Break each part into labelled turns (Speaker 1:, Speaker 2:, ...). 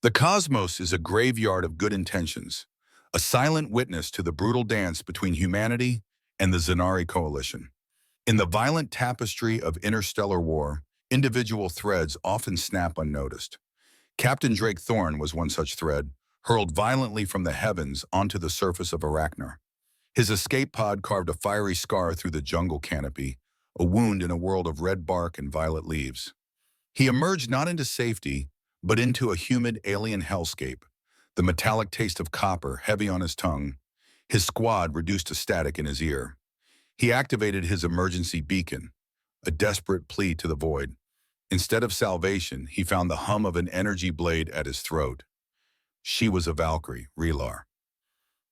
Speaker 1: The cosmos is a graveyard of good intentions, a silent witness to the brutal dance between humanity and the Zanari Coalition. In the violent tapestry of interstellar war, individual threads often snap unnoticed. Captain Drake Thorne was one such thread, hurled violently from the heavens onto the surface of Arachnar. His escape pod carved a fiery scar through the jungle canopy, a wound in a world of red bark and violet leaves. He emerged not into safety, but into a humid alien hellscape, the metallic taste of copper heavy on his tongue, his squad reduced to static in his ear. He activated his emergency beacon, a desperate plea to the void. Instead of salvation, he found the hum of an energy blade at his throat. She was a Valkyrie, Relar.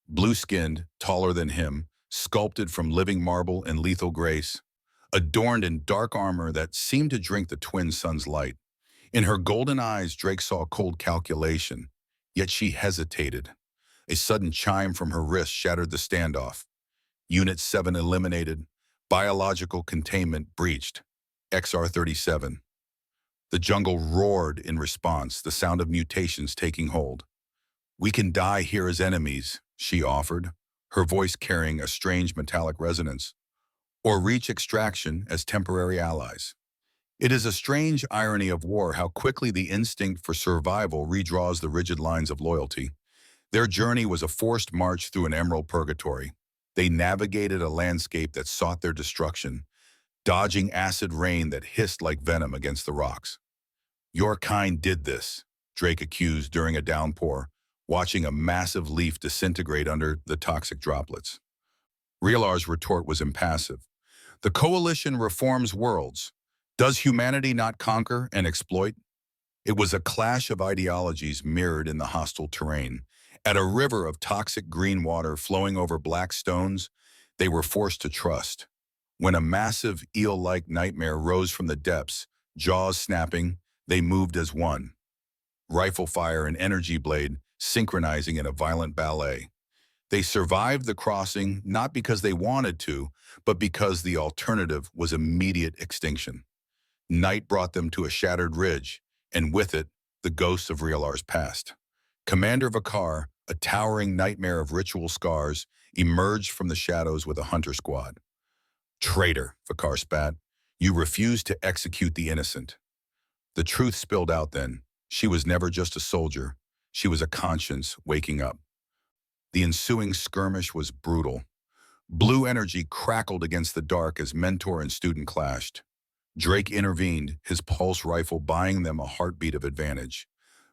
Speaker 1: Blue-skinned, taller than him, sculpted from living marble and lethal grace, adorned in dark armor that seemed to drink the twin sun's light. In her golden eyes, Drake saw cold calculation, yet she hesitated. A sudden chime from her wrist shattered the standoff. Unit 7 eliminated. Biological containment breached. XR-37. The jungle roared in response, the sound of mutations taking hold. "We can die here as enemies," she offered, her voice carrying a strange metallic resonance, "or reach extraction as temporary allies." It is a strange irony of war how quickly the instinct for survival redraws the rigid lines of loyalty. Their journey was a forced march through an emerald purgatory. They navigated a landscape that sought their destruction, dodging acid rain that hissed like venom against the rocks. "Your kind did this," Drake accused during a downpour, watching a massive leaf disintegrate under the toxic droplets. Realar's retort was impassive. "The Coalition reforms worlds. Does humanity not conquer and exploit?" It was a clash of ideologies mirrored in the hostile terrain. At a river of toxic green water flowing over black stones, they were forced to trust. When a massive eel-like nightmare rose from the depths, jaws snapping, they moved as one. Rifle fire and energy blade synchronizing in a violent ballet. They survived the crossing not because they wanted to, but because the alternative was immediate extinction. Night brought them to a shattered ridge, and with it, the ghosts of Realar's past. Commander Vakar, a towering nightmare of ritual scars, emerged from the shadows with a hunter squad. "Traitor," Vakar spat. "You refused to execute the innocent." The truth spilled out then. She was never just a soldier. She was a conscience waking up. The ensuing skirmish was brutal. Blue energy crackled against the dark as mentor and student clashed. Drake intervened, his pulse rifle buying them a heartbeat of advantage.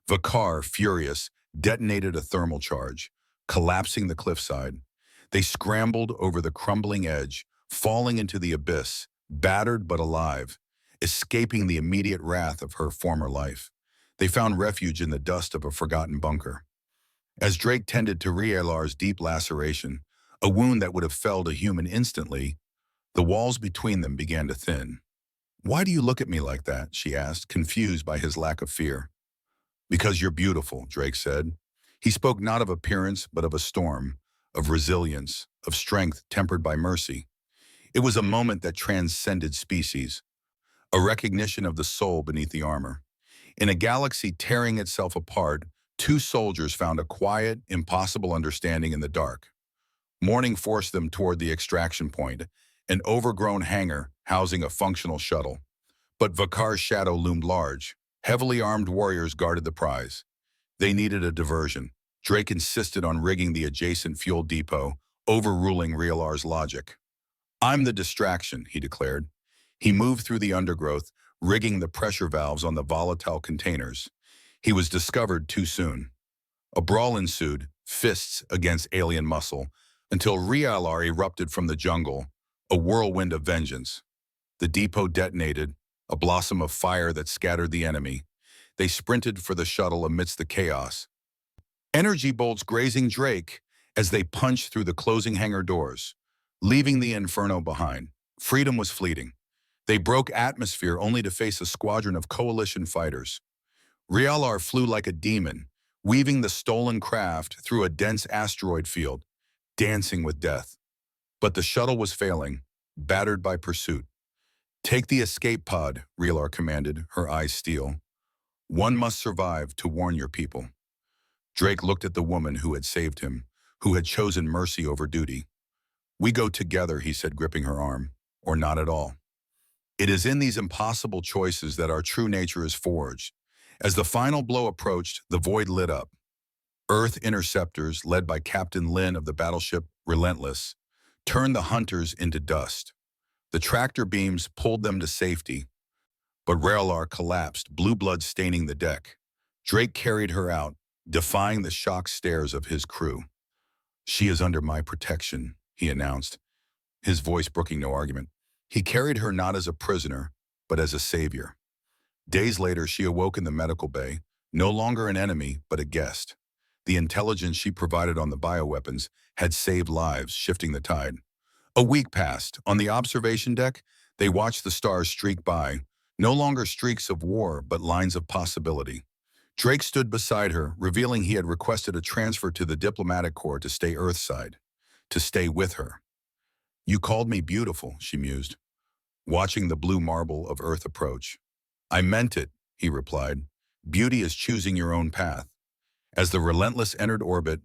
Speaker 1: Vakar, furious, detonated a thermal charge, collapsing the cliffside. They scrambled over the crumbling edge, falling into the abyss, battered but alive, escaping the immediate wrath of her former life. They found refuge in the dust of a forgotten bunker. As Drake tended to Realar's deep laceration, a wound that would have felled a human instantly, the walls between them began to thin. "Why do you look at me like that?" she asked, confused by his lack of fear. "Because you're beautiful," Drake said. He spoke not of appearance, but of a storm, of resilience, of strength tempered by mercy. It was a moment that transcended species, a recognition of the soul beneath the armor. In a galaxy tearing itself apart, two soldiers found a quiet, impossible understanding in the dark. Morning forced them toward the extraction point, an overgrown hangar housing a functional shuttle. But Vakar's shadow loomed large. Heavily armed warriors guarded the prize. They needed a diversion. Drake insisted on rigging the adjacent fuel depot, overruling Realar's logic. "I'm the distraction," he declared. He moved through the undergrowth, rigging the pressure valves on the volatile containers. He was discovered too soon. A brawl ensued, fists against alien muscle, until Realar erupted from the jungle, a whirlwind of vengeance. The depot detonated, a blossom of fire that scattered the enemy. They sprinted for the shuttle amidst the chaos. Energy bolts grazing Drake as they punched through the closing hangar doors, leaving the inferno behind. Freedom was fleeting. They broke atmosphere only to face a squadron of coalition fighters. Realar flew like a demon, weaving the stolen craft through a dense asteroid field, dancing with death. But the shuttle was failing, battered by pursuit. "Take the escape pod," Realar commanded, her eyes steel. One must survive to warn your people. Drake looked at the woman who had saved him, who had chosen mercy over duty. We go together, he said, gripping her arm, or not at all. It is in these impossible choices that our true nature is forged. As the final blow approached, the void lit up. Earth interceptors, led by Captain Lin of the battleship Relentless, turned the hunters into dust. The tractor beams pulled them to safety, but Raylar collapsed, blue blood staining the deck. Drake carried her out, defying the shocked stares of his crew. She is under my protection, he announced, his voice brooking no argument. He carried her not as a prisoner, but as a savior. Days later, she awoke in the medical bay, no longer an enemy, but a guest. The intelligence she provided on the bioweapons had saved lives, shifting the tide. A week passed. On the observation deck, they watched the stars streak by, no longer streaks of war, but lines of possibility. Drake stood beside her, revealing he had requested a transfer to the diplomatic corps to stay Earthside, to stay with her. You called me beautiful, she mused, watching the blue marble of Earth approach. I meant it, he replied. Beauty is choosing your own path. As the Relentless entered orbit,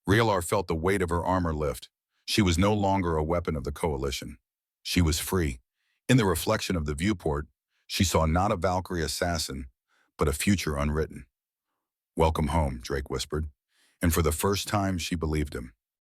Speaker 1: Raylar felt the weight of her armor lift. She was no longer a weapon of the Coalition. She was free. In the reflection of the viewport, she saw not a Valkyrie assassin, but a future unwritten. Welcome home, Drake whispered, and for the first time she believed him.